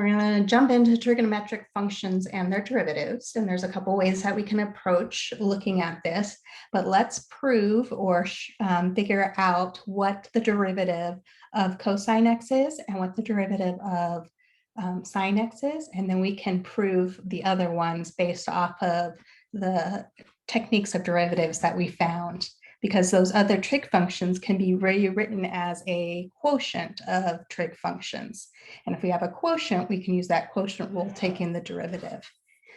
We're going to jump into trigonometric functions and their derivatives. And there's a couple ways that we can approach looking at this, but let's prove or figure out what the derivative of cosine x is and what the derivative of sine x is. And then we can prove the other ones based off of the techniques of derivatives that we found, because those other trig functions can be rewritten as a quotient of trig functions. And if we have a quotient, we can use that quotient rule taking the derivative.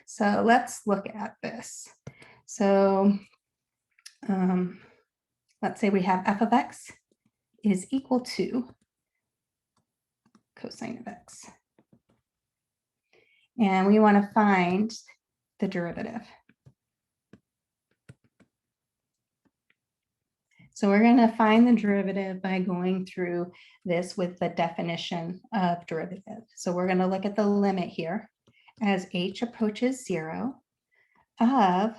So let's look at this. So let's say we have f of x is equal to cosine of x. And we want to find the derivative. So we're going to find the derivative by going through this with the definition of derivative. So we're going to look at the limit here as h approaches 0 of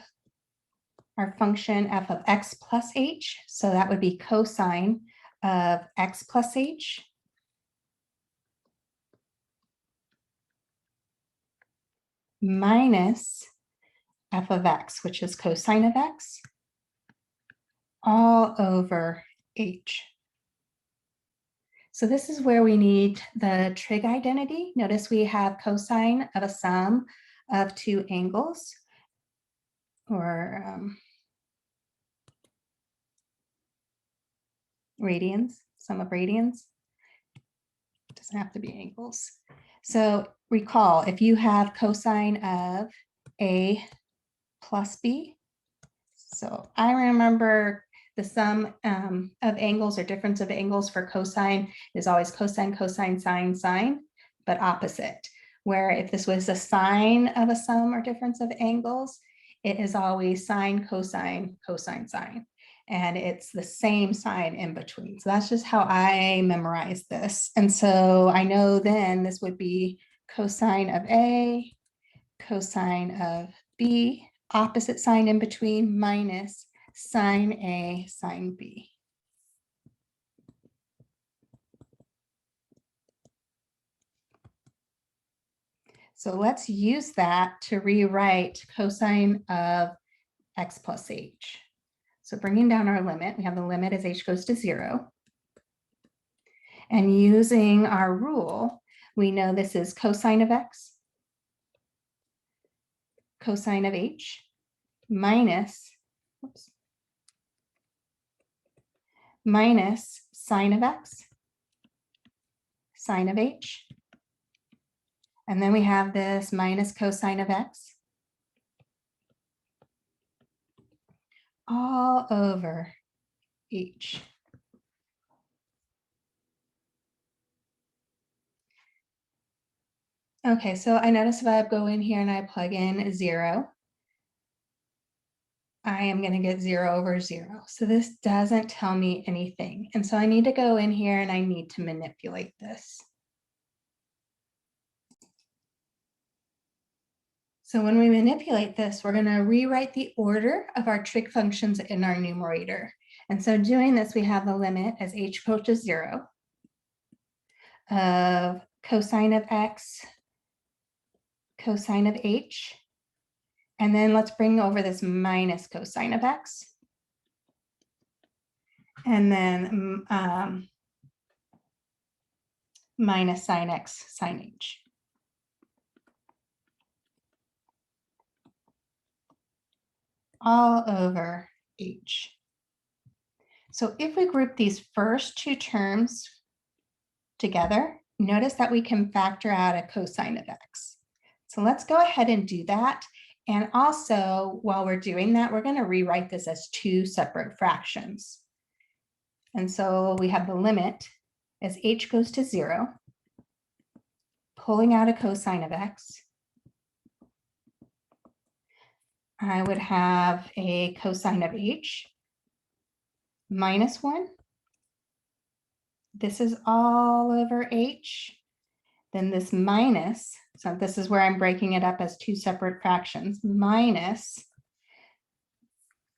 our function f of x plus h. So that would be cosine of x plus h minus f of x, which is cosine of x, all over h. So this is where we need the trig identity. Notice we have cosine of a sum of two angles, or radians, sum of radians. It doesn't have to be angles. So recall, if you have cosine of a plus b, so I remember the sum of angles or difference of angles for cosine is always cosine, cosine, sine, sine, but opposite. Where if this was a sine of a sum or difference of angles, it is always sine, cosine, cosine, sine. And it's the same sign in between. So that's just how I memorize this. And so I know then this would be cosine of A, cosine of B, opposite sign in between, minus sine A, sine B. So let's use that to rewrite cosine of x plus h. So bringing down our limit, we have the limit as h goes to 0. And using our rule, we know this is cosine of x, cosine of h, minus, oops, minus sine of x, sine of h. And then we have this minus cosine of x, all over h. Okay, so I notice if I go in here and I plug in 0, I am going to get 0 over 0. So this doesn't tell me anything. And so I need to go in here and I need to manipulate this. So when we manipulate this, we're going to rewrite the order of our trig functions in our numerator. And so doing this, we have the limit as h approaches 0 of cosine of x, cosine of h. And then let's bring over this minus cosine of x. And then minus sine x, sine h. All over h. So if we group these first two terms together, notice that we can factor out a cosine of x. So let's go ahead and do that. And also, while we're doing that, we're going to rewrite this as two separate fractions. And so we have the limit as h goes to 0, pulling out a cosine of x. I would have a cosine of h minus 1. This is all over h. Then this minus, so this is where I'm breaking it up as two separate fractions, minus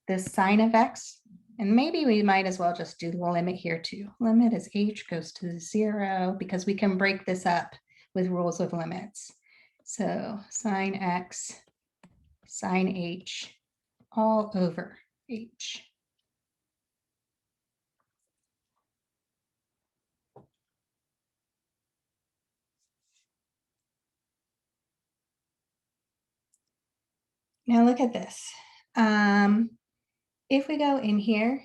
this sine of x. And maybe we might as well just do the limit here too. Limit as h goes to 0, because we can break this up with rules of limits. So sine x, sine h, all over h. Now look at this. If we go in here,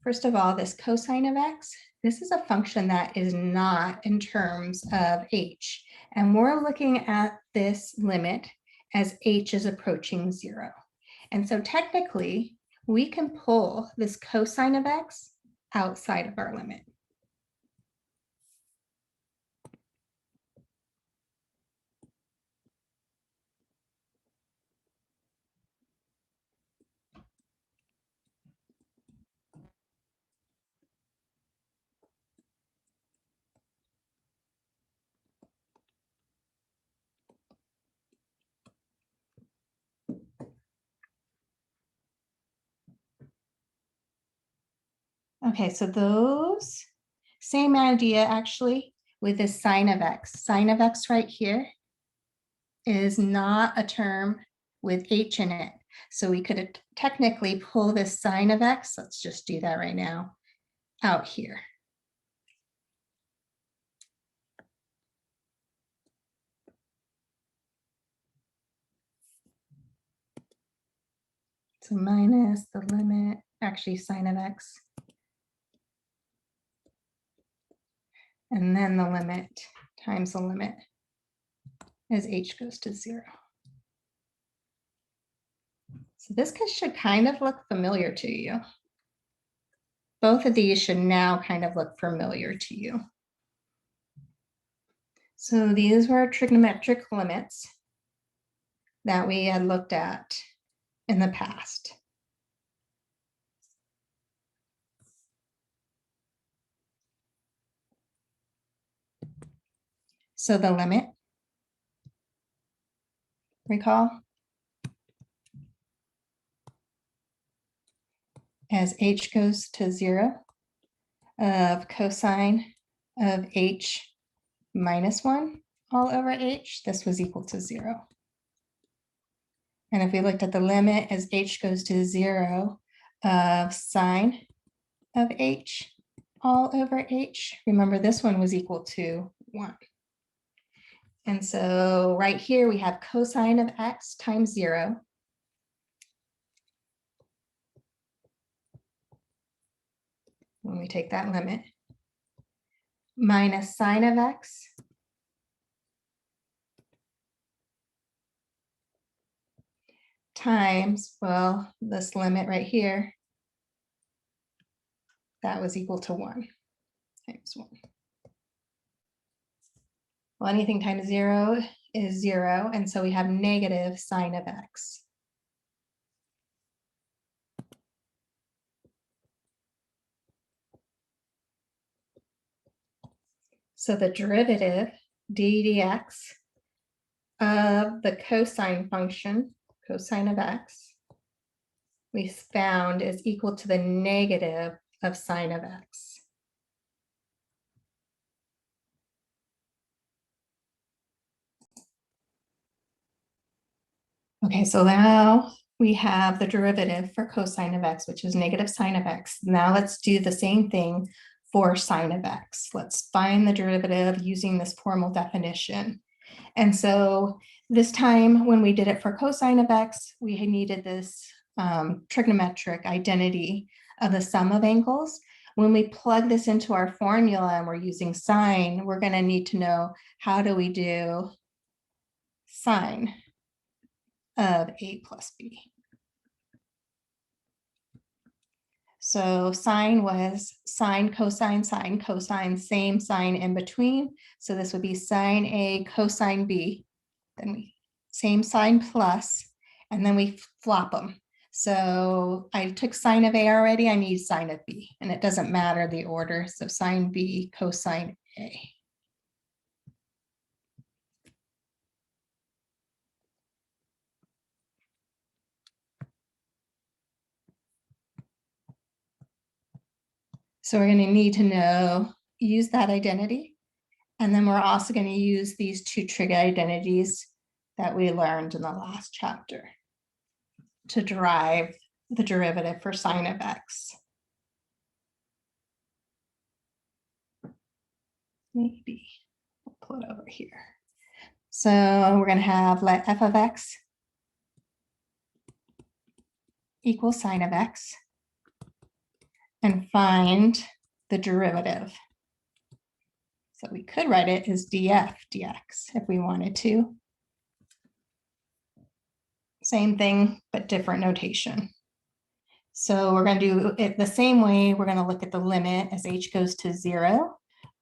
first of all, this cosine of x, this is a function that is not in terms of h. And we're looking at this limit as h is approaching 0. And so technically, we can pull this cosine of x outside of our limit. Okay, so those, same idea actually with this sine of x. Sine of x right here is not a term with h in it. So we could technically pull this sine of x, let's just do that right now, out here. So minus the limit, actually sine of x. And then the limit times the limit as h goes to 0. So this should kind of look familiar to you. Both of these should now kind of look familiar to you. So these were trigonometric limits that we had looked at in the past. So the limit, recall, as h goes to 0 of cosine of h minus 1 all over h, this was equal to 0. And if we looked at the limit as h goes to 0 of sine of h all over h, remember this one was equal to 1. And so right here we have cosine of x times 0 when we take that limit, minus sine of x times, well, this limit right here, that was equal to 1 times 1. Well, anything times 0 is 0, and so we have negative sine of x. So the derivative d dx of the cosine function, cosine of x, we found is equal to the negative of sine of x. Okay, so now we have the derivative for cosine of x, which is negative sine of x. Now let's do the same thing for sine of x. Let's find the derivative using this formal definition. And so this time when we did it for cosine of x, we had needed this trigonometric identity of the sum of angles. When we plug this into our formula and we're using sine, we're going to need to know, how do we do sine of a plus b? So sine was sine, cosine, same sign in between. So this would be sine A cosine B. Then we same sign plus, and then we flop them. So I took sine of A already, I need sine of B, and it doesn't matter the order. So sine B cosine A. So we're going to need to know, use that identity, And then we're also going to use these two trig identities that we learned in the last chapter to derive the derivative for sine of x. Maybe we'll pull it over here. So we're going to have let f of x equal sine of x and find the derivative. So we could write it as df dx if we wanted to. Same thing, but different notation. So we're going to do it the same way. We're going to look at the limit as h goes to 0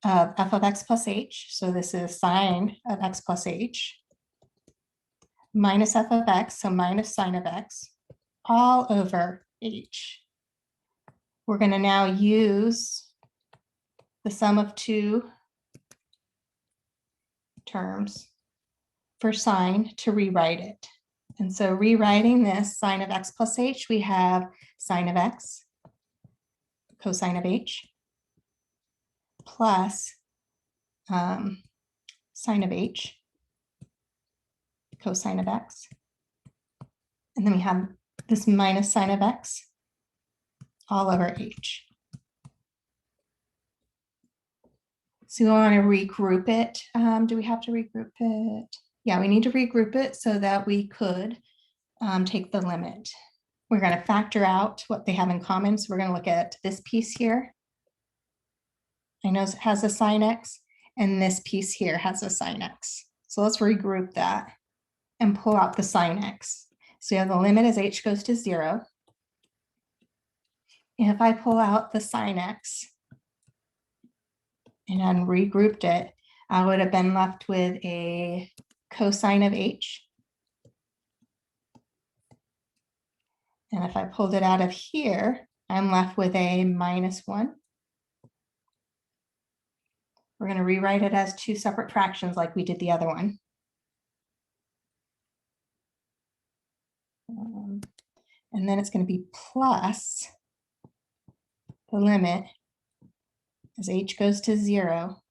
of f of x plus h. So this is sine of x plus h minus f of x, so minus sine of x, all over h. We're going to now use the sum of two terms for sine to rewrite it. And so rewriting this sine of x plus h, we have sine of x cosine of h plus sine of h cosine of x. And then we have this minus sine of x all over h. So we want to regroup it. Do we have to regroup it? Yeah, we need to regroup it so that we could take the limit. We're going to factor out what they have in common. So we're going to look at this piece here. I know it has a sine x, and this piece here has a sine x. So let's regroup that and pull out the sine x. So we have the limit as h goes to 0. And if I pull out the sine x and then regrouped it, I would have been left with a cosine of h. And if I pulled it out of here, I'm left with a minus 1. We're going to rewrite it as two separate fractions like we did the other one. And then it's going to be plus the limit as h goes to 0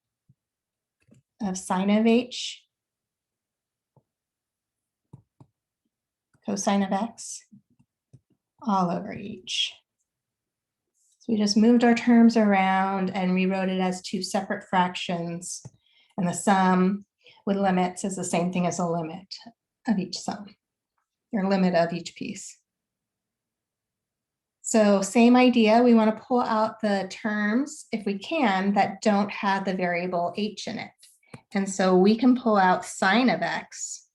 of sine of h cosine of x all over h. So we just moved our terms around and rewrote it as two separate fractions. And the sum with limits is the same thing as the limit of each sum, or limit of each piece. So same idea, we want to pull out the terms, if we can, that don't have the variable h in it. And so we can pull out sine of x.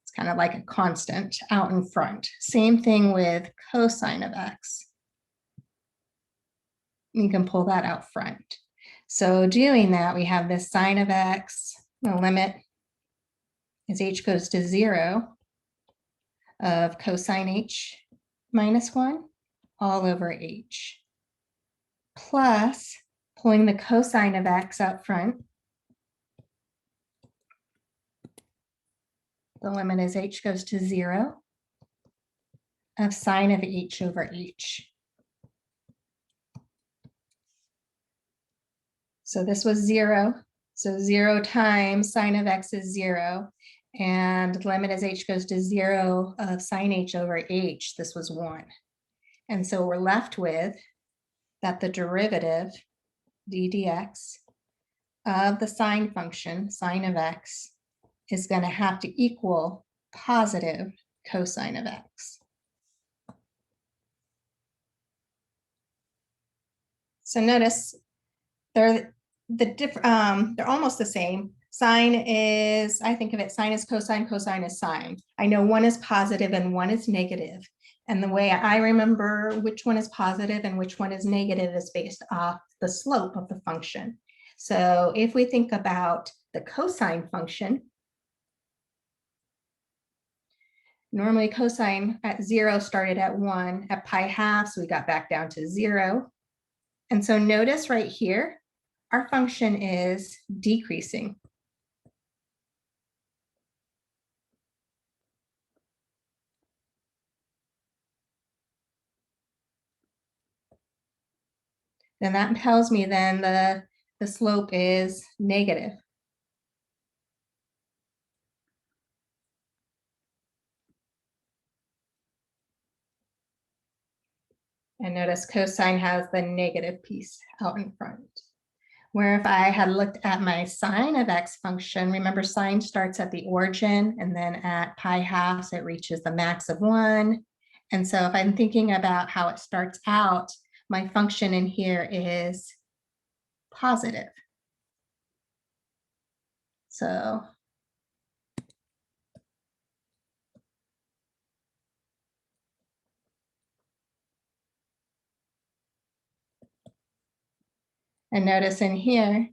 It's kind of like a constant out in front. Same thing with cosine of x. You can pull that out front. So doing that, we have this sine of x, the limit as h goes to 0 of cosine h minus 1 all over h, plus pulling the cosine of x out front. The limit as h goes to 0 of sine of h over h. So this was 0. So 0 times sine of x is 0. And limit as h goes to 0 of sine h over h, this was 1. And so we're left with that the derivative d dx of the sine function, sine of x, is going to have to equal positive cosine of x. So notice they're almost the same. Sine is, I think of it, sine is cosine, cosine is sine. I know one is positive and one is negative. And the way I remember which one is positive and which one is negative is based off the slope of the function. So if we think about the cosine function, normally cosine at 0 started at 1, at pi half, so we got back down to 0. And so notice right here, our function is decreasing. Then that tells me then the the slope is negative. And notice cosine has the negative piece out in front. Where if I had looked at my sine of x function, remember sine starts at the origin and then at pi halves, it reaches the max of 1. And so if I'm thinking about how it starts out, my function in here is positive. So and notice in here,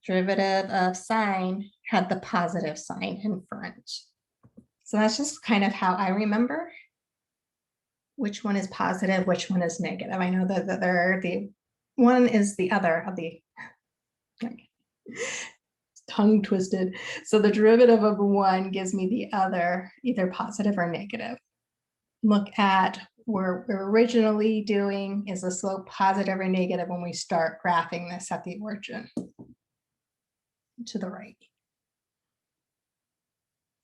derivative of sine had the positive sign in front. So that's just kind of how I remember which one is positive, which one is negative. I know that they're the one is the other of the tongue twisted. So the derivative of one gives me the other, either positive or negative. Look at where we're originally doing is the slope positive or negative when we start graphing this at the origin to the right.